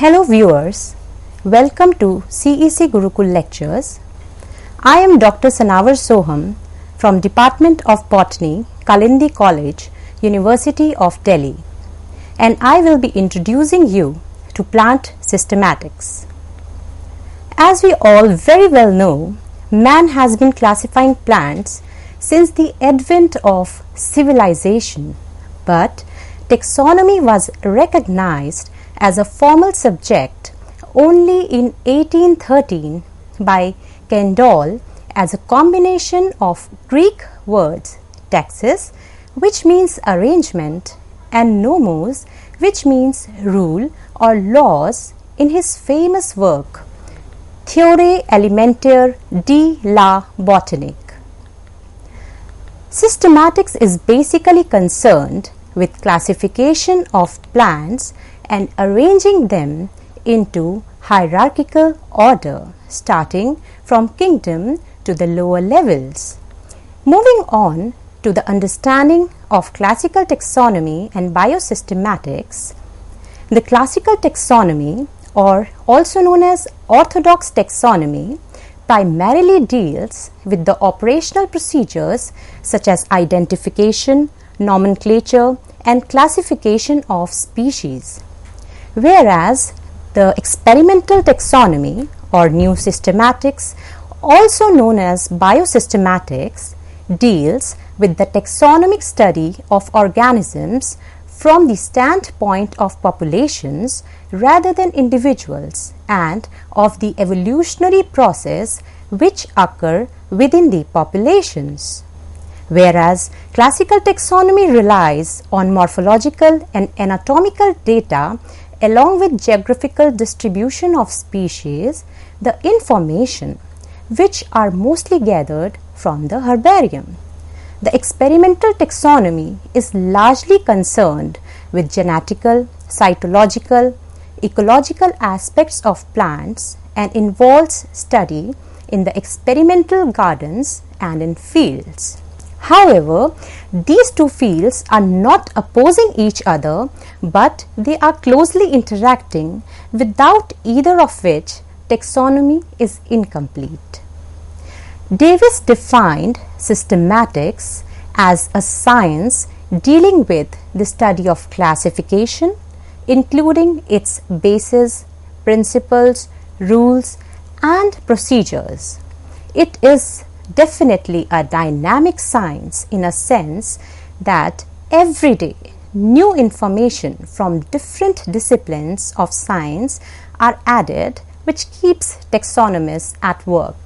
Hello viewers, welcome to CEC Gurukul lectures. I am Dr. Sanavar Soham from Department of Botany, Kalindi College, University of Delhi, and I will be introducing you to plant systematics. As we all very well know, man has been classifying plants since the advent of civilization, but taxonomy was recognized as a formal subject only in 1813 by Kendall as a combination of Greek words taxis, which means arrangement, and nomos, which means rule or laws, in his famous work Theorie élémentaire de la botanique. Systematics is basically concerned with classification of plants and arranging them into hierarchical order, starting from kingdom to the lower levels. Moving on to the understanding of classical taxonomy and biosystematics, the classical taxonomy, or also known as orthodox taxonomy, primarily deals with the operational procedures such as identification, nomenclature, and classification of species, whereas the experimental taxonomy or new systematics, also known as biosystematics, deals with the taxonomic study of organisms from the standpoint of populations rather than individuals and of the evolutionary process which occur within the populations. Whereas classical taxonomy relies on morphological and anatomical data along with geographical distribution of species, the information which are mostly gathered from the herbarium. The experimental taxonomy is largely concerned with genetical, cytological, ecological aspects of plants and involves study in the experimental gardens and in fields. However, these two fields are not opposing each other, but they are closely interacting, without either of which taxonomy is incomplete. Davis defined systematics as a science dealing with the study of classification, including its bases, principles, rules, and procedures. It is definitely a dynamic science in a sense that every day new information from different disciplines of science are added, which keeps taxonomists at work.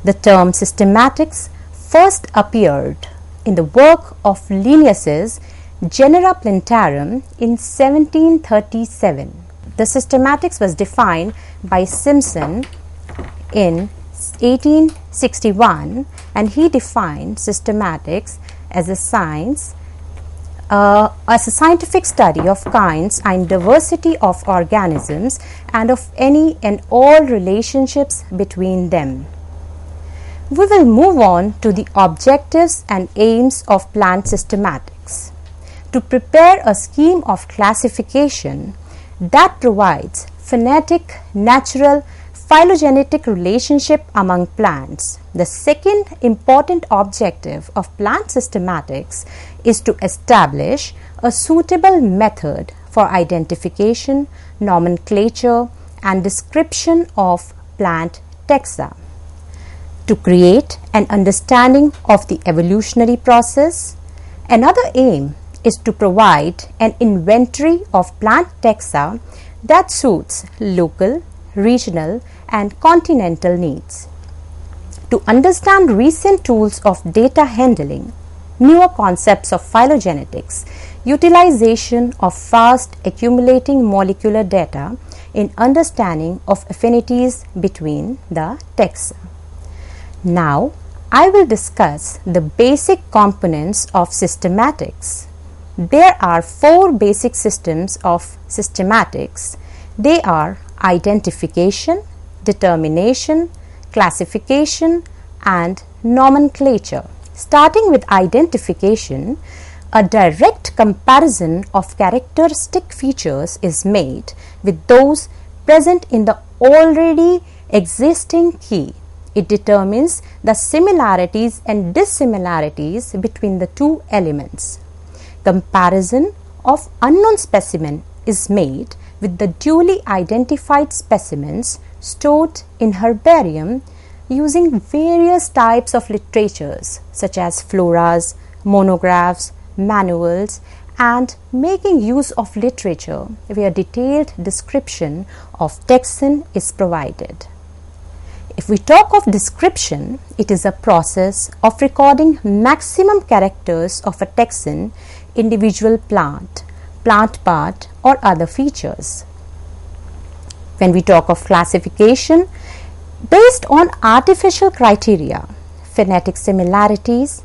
The term systematics first appeared in the work of Linnaeus's Genera Plantarum in 1737. The systematics was defined by Simpson in 1861, and he defined systematics as a science, as a scientific study of kinds and diversity of organisms and of any and all relationships between them. We will move on to the objectives and aims of plant systematics. To prepare a scheme of classification that provides phonetic, natural, phylogenetic relationship among plants, the second important objective of plant systematics is to establish a suitable method for identification, nomenclature, and description of plant taxa. To create an understanding of the evolutionary process, another aim is to provide an inventory of plant taxa that suits local, regional, and continental needs. To understand recent tools of data handling, newer concepts of phylogenetics, utilization of fast accumulating molecular data in understanding of affinities between the taxa. Now, I will discuss the basic components of systematics. There are four basic systems of systematics. They are identification, determination, classification, and nomenclature. Starting with identification, a direct comparison of characteristic features is made with those present in the already existing key. It determines the similarities and dissimilarities between the two elements. Comparison of unknown specimen is made with the duly identified specimens stored in herbarium using various types of literatures such as floras, monographs, manuals, and making use of literature where detailed description of taxon is provided. If we talk of description, it is a process of recording maximum characters of a taxon, individual plant, plant part, or other features. When we talk of classification, based on artificial criteria, phonetic similarities,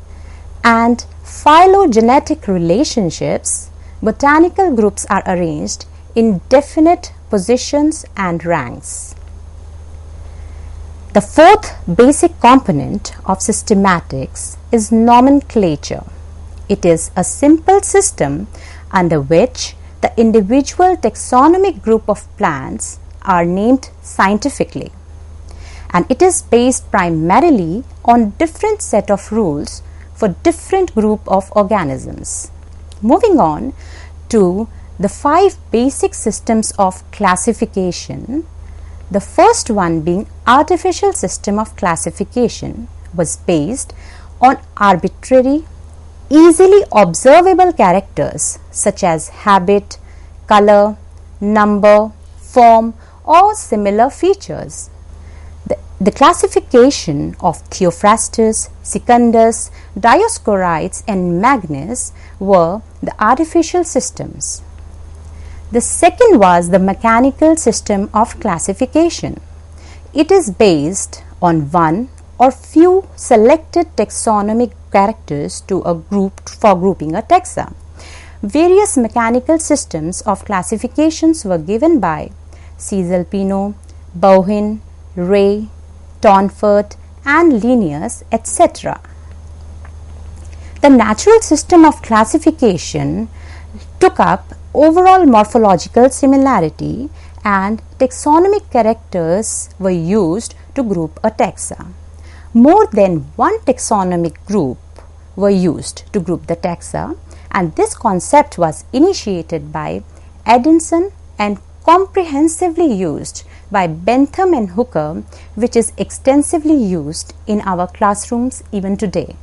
and phylogenetic relationships, botanical groups are arranged in definite positions and ranks. The fourth basic component of systematics is nomenclature. It is a simple system under which the individual taxonomic group of plants are named scientifically, and it is based primarily on different set of rules for different group of organisms. Moving on to the 5 basic systems of classification, the first one being artificial system of classification was based on arbitrary, easily observable characters such as habit, color, number, form, or similar features. The classification of Theophrastus, Secundus, Dioscorides, and Magnus were the artificial systems. The second was the mechanical system of classification. It is based on one or few selected taxonomic characters to a group for grouping a taxa. Various mechanical systems of classifications were given by Caesalpino, Bauhin, Ray, Tonfort, and Linnaeus, etc. The natural system of classification took up overall morphological similarity, and taxonomic characters were used to group a taxa. More than one taxonomic group were used to group the taxa, and this concept was initiated by Edinson and comprehensively used by Bentham and Hooker, which is extensively used in our classrooms even today.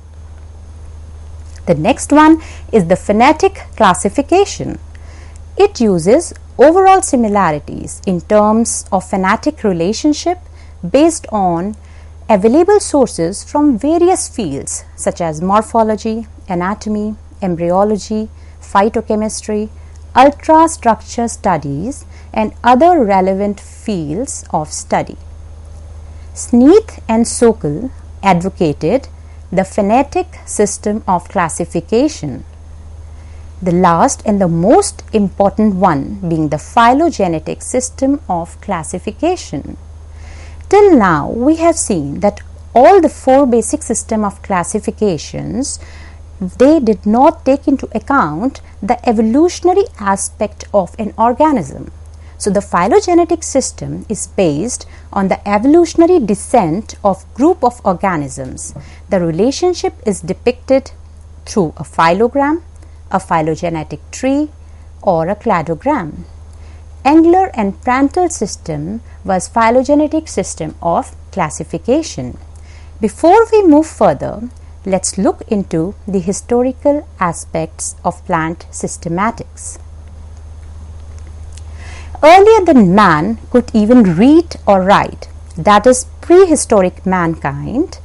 The next one is the phonetic classification. It uses overall similarities in terms of phonetic relationship based on available sources from various fields such as morphology, anatomy, embryology, phytochemistry, ultrastructure studies, and other relevant fields of study. Sneath and Sokal advocated the phonetic system of classification, the last and the most important one being the phylogenetic system of classification. Till now, we have seen that all the 4 basic systems of classifications, they did not take into account the evolutionary aspect of an organism. So the phylogenetic system is based on the evolutionary descent of group of organisms. The relationship is depicted through a phylogram, a phylogenetic tree, or a cladogram. Engler and Prandtl system was phylogenetic system of classification. Before we move further, let's look into the historical aspects of plant systematics. Earlier than man could even read or write, that is prehistoric mankind,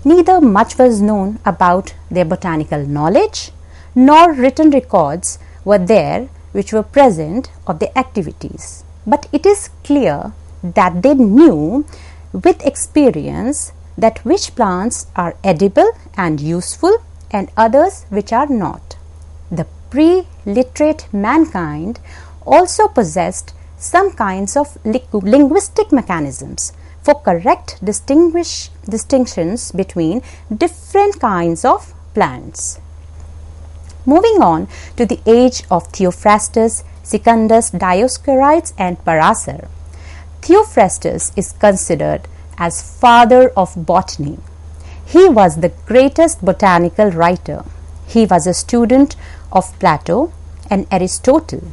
neither much was known about their botanical knowledge nor written records were there which were present of their activities. But it is clear that they knew with experience that which plants are edible and useful and others which are not. The pre-literate mankind also possessed some kinds of linguistic mechanisms for correct distinctions between different kinds of plants. Moving on to the age of Theophrastus, Secundus, Dioscorides and Parasar. Theophrastus is considered as father of botany. He was the greatest botanical writer. He was a student of Plato and Aristotle.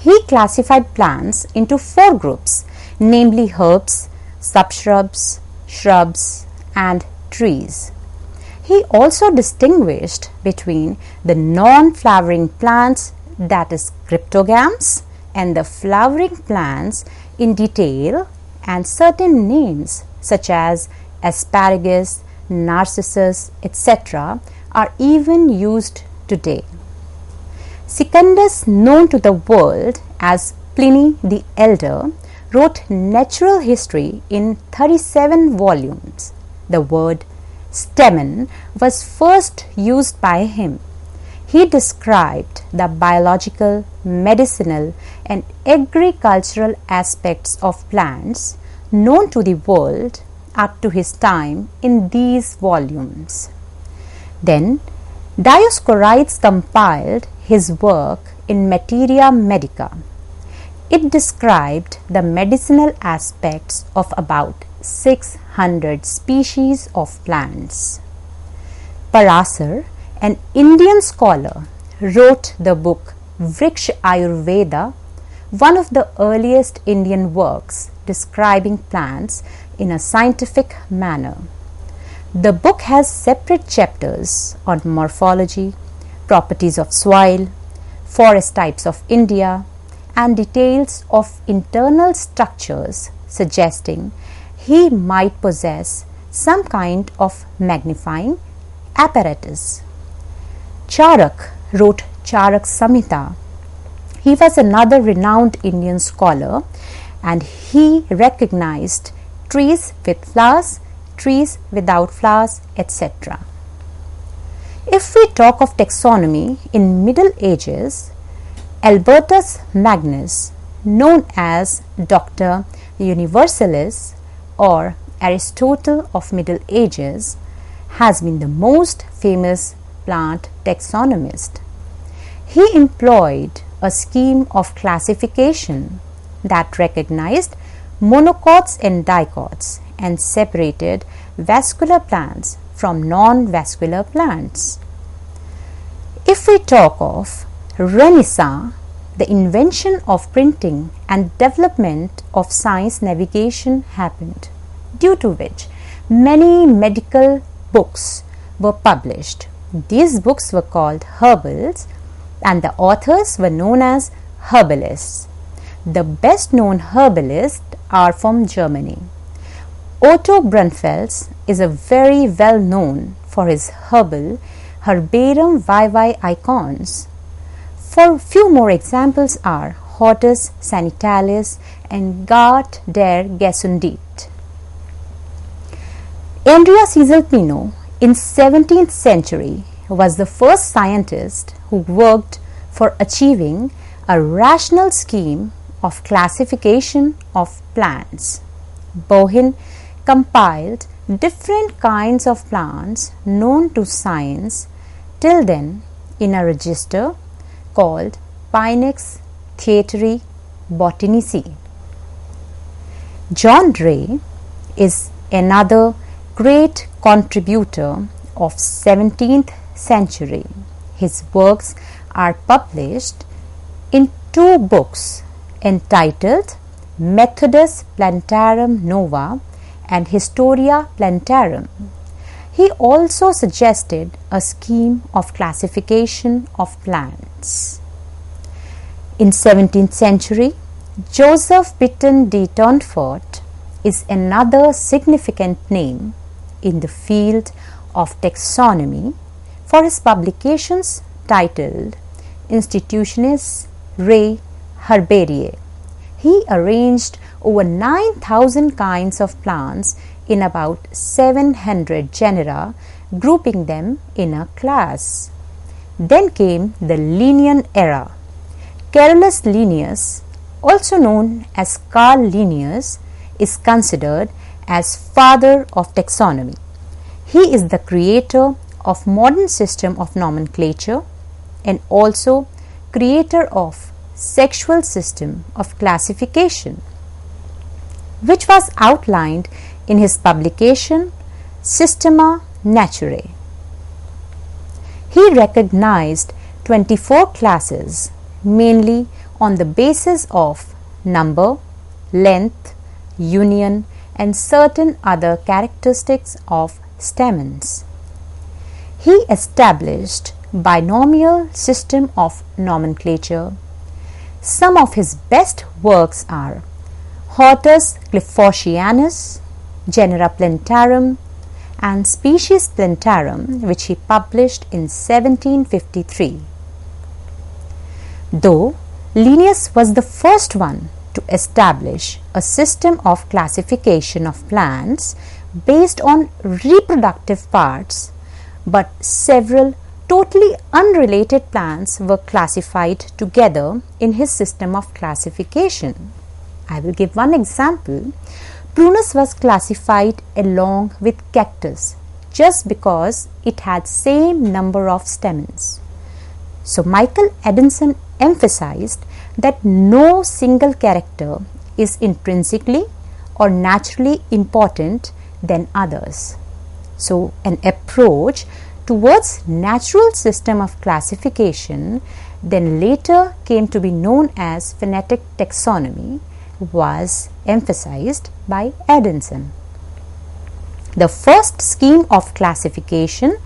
He classified plants into 4 groups, namely herbs, subshrubs, shrubs and trees. He also distinguished between the non-flowering plants, that is cryptogams, and the flowering plants in detail, and certain names such as asparagus, narcissus, etc. are even used today. Secundus, known to the world as Pliny the Elder, wrote natural history in 37 volumes. The word stamen was first used by him. He described the biological, medicinal and agricultural aspects of plants known to the world up to his time in these volumes. Then Dioscorides compiled his work in Materia Medica. It described the medicinal aspects of about 600 species of plants. Parasar, an Indian scholar, wrote the book Vriksha Ayurveda, one of the earliest Indian works describing plants in a scientific manner. The book has separate chapters on morphology, properties of soil, forest types of India, and details of internal structures, suggesting he might possess some kind of magnifying apparatus. Charak wrote Charak Samhita. He was another renowned Indian scholar, and he recognized trees with flowers, trees without flowers, etc. If we talk of taxonomy in Middle Ages, Albertus Magnus, known as Dr. Universalis or Aristotle of Middle Ages, has been the most famous plant taxonomist. He employed a scheme of classification that recognized monocots and dicots and separated vascular plants from non-vascular plants. If we talk of Renaissance, the invention of printing and development of science navigation happened, due to which many medical books were published. These books were called herbals, and the authors were known as herbalists. The best known herbalists are from Germany. Otto Brunfels is a very well known for his herbal Herbarum Vivae Icons. For few more examples are Hortus Sanitalis and Gart der Gesundheit. Andrea Caesalpino in 17th century was the first scientist who worked for achieving a rational scheme of classification of plants. Bohin compiled different kinds of plants known to science till then in a register called Pinax Theateri Botanici. John Ray is another great contributor of 17th century. His works are published in 2 books entitled Methodus Plantarum Nova and Historia Plantarum. He also suggested a scheme of classification of plants. In 17th century, Joseph Bitton de Tournefort is another significant name in the field of taxonomy for his publications titled Institutionis Rei Herbariae. He arranged over 9,000 kinds of plants in about 700 genera, grouping them in a class. Then came the Linnean era. Carolus Linnaeus, also known as Carl Linnaeus, is considered as father of taxonomy. He is the creator of modern system of nomenclature and also creator of sexual system of classification, which was outlined in his publication Systema Naturae. He recognized 24 classes mainly on the basis of number, length, union and certain other characteristics of stamens. He established binomial system of nomenclature. Some of his best works are Hortus Cliffordsianus, Genera Plantarum and Species Plantarum, which he published in 1753. Though Linnaeus was the first one to establish a system of classification of plants based on reproductive parts, but several totally unrelated plants were classified together in his system of classification. I will give one example. Prunus was classified along with cactus just because it had same number of stamens. So Michael Adamson emphasized that no single character is intrinsically or naturally important than others. So an approach towards natural system of classification, then later came to be known as phonetic taxonomy, was emphasized by Adamson. The first scheme of classification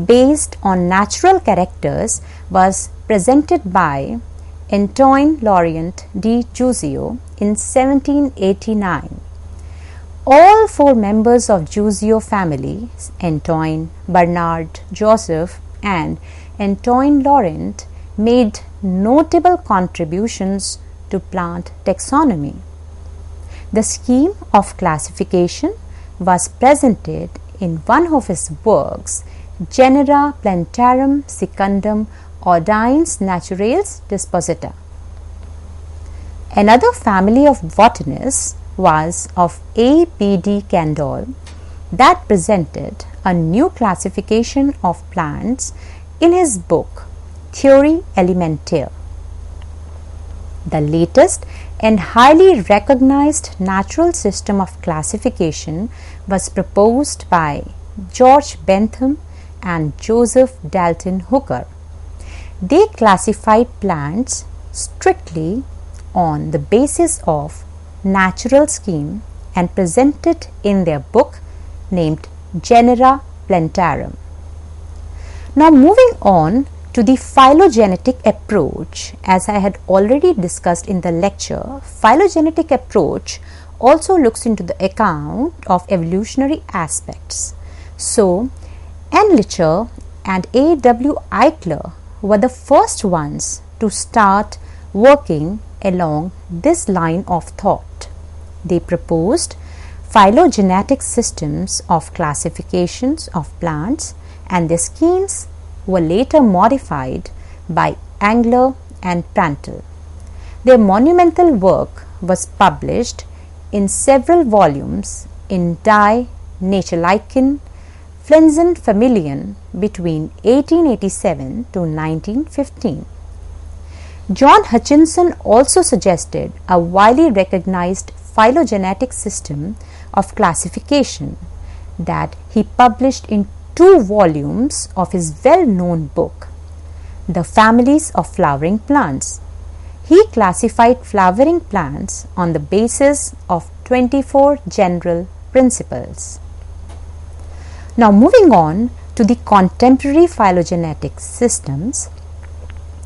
based on natural characters was presented by Antoine Laurent de Jussieu in 1789. All four members of Jussieu family, Antoine, Bernard, Joseph and Antoine Laurent, made notable contributions to plant taxonomy. The scheme of classification was presented in one of his works, Genera Plantarum Secundum Ordines Naturales Disposita. Another family of botanists was of A. P. D. Candolle that presented a new classification of plants in his book Theorie Elementaire. The latest and highly recognized natural system of classification was proposed by George Bentham and Joseph Dalton Hooker. They classified plants strictly on the basis of natural scheme and presented in their book named Genera Plantarum. Now moving on to the phylogenetic approach, as I had already discussed in the lecture, phylogenetic approach also looks into the account of evolutionary aspects. So, Ehrlicher and A. W. Eichler were the first ones to start working along this line of thought. They proposed phylogenetic systems of classifications of plants, and their schemes were later modified by Engler and Prantl. Their monumental work was published in several volumes in Die Naturlichen Pflanzen Familien between 1887 to 1915. John Hutchinson also suggested a widely recognized phylogenetic system of classification that he published in 2 volumes of his well-known book, The Families of Flowering Plants. He classified flowering plants on the basis of 24 general principles. Now moving on to the contemporary phylogenetic systems,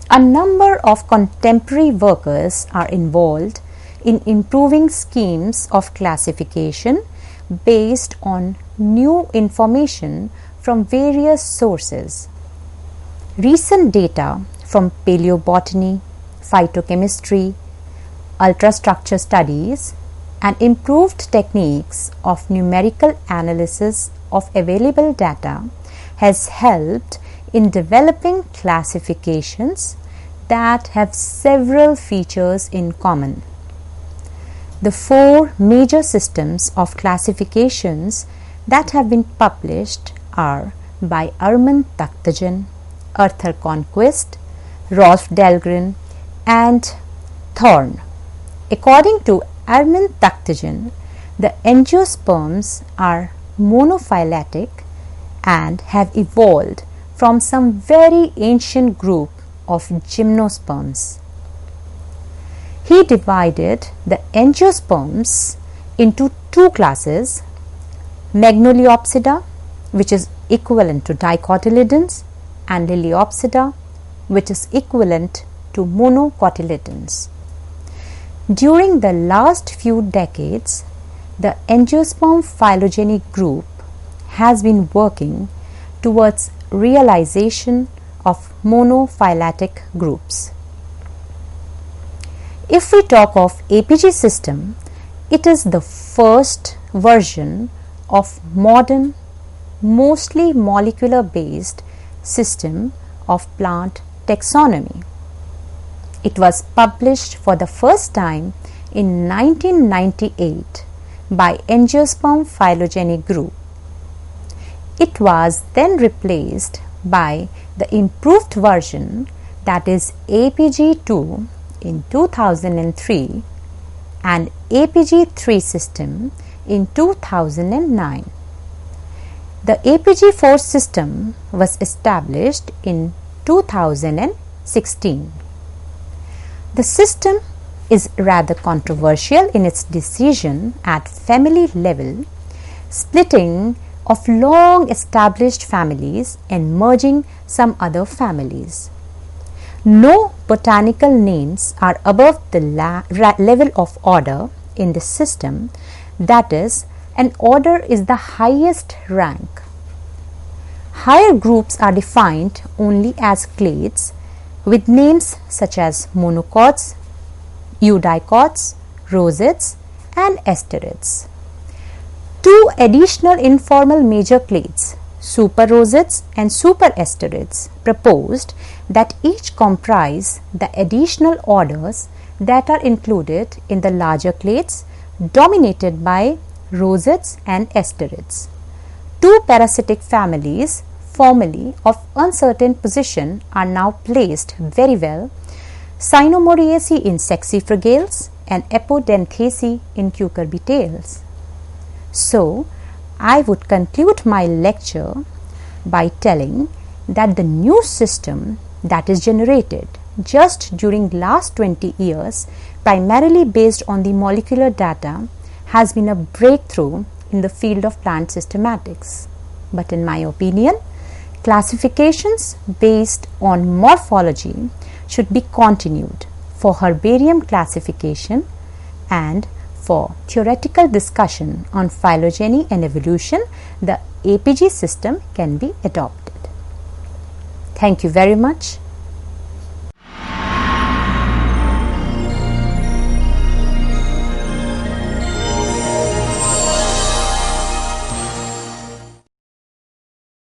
a number of contemporary workers are involved in improving schemes of classification based on new information from various sources. Recent data from paleobotany, phytochemistry, ultrastructure studies, and improved techniques of numerical analysis of available data has helped in developing classifications that have several features in common. The 4 major systems of classifications that have been published are by Armand Takhtajan, Arthur Conquest, Rolf Dahlgren and Thorne. According to Armand Takhtajan, the angiosperms are monophyletic and have evolved from some very ancient group of gymnosperms. He divided the angiosperms into two classes, Magnoliopsida, which is equivalent to dicotyledons, and Liliopsida, which is equivalent to monocotyledons. During the last few decades, the angiosperm phylogeny group has been working towards realization of monophyletic groups. If we talk of APG system, it is the first version of modern, mostly molecular based system of plant taxonomy. It was published for the first time in 1998 by Angiosperm Phylogeny Group. It was then replaced by the improved version, that is APG2 in 2003 and APG3 system in 2009. The APG4 system was established in 2016. The system is rather controversial in its decision at family level, splitting of long established families and merging some other families. No botanical names are above the level of order in this system, that is, an order is the highest rank. Higher groups are defined only as clades with names such as monocots, eudicots, rosettes and asterids. Two additional informal major clades, super rosettes and super asterids, proposed that each comprise the additional orders that are included in the larger clades dominated by rosettes and asterids. Two parasitic families formerly of uncertain position are now placed very well, Cynomoriaceae in Saxifragales and Apodentheaceae in Cucurbitales. So, I would conclude my lecture by telling that the new system that is generated just during last 20 years, primarily based on the molecular data, has been a breakthrough in the field of plant systematics. But in my opinion, classifications based on morphology should be continued for herbarium classification, and for theoretical discussion on phylogeny and evolution, the APG system can be adopted. Thank you very much.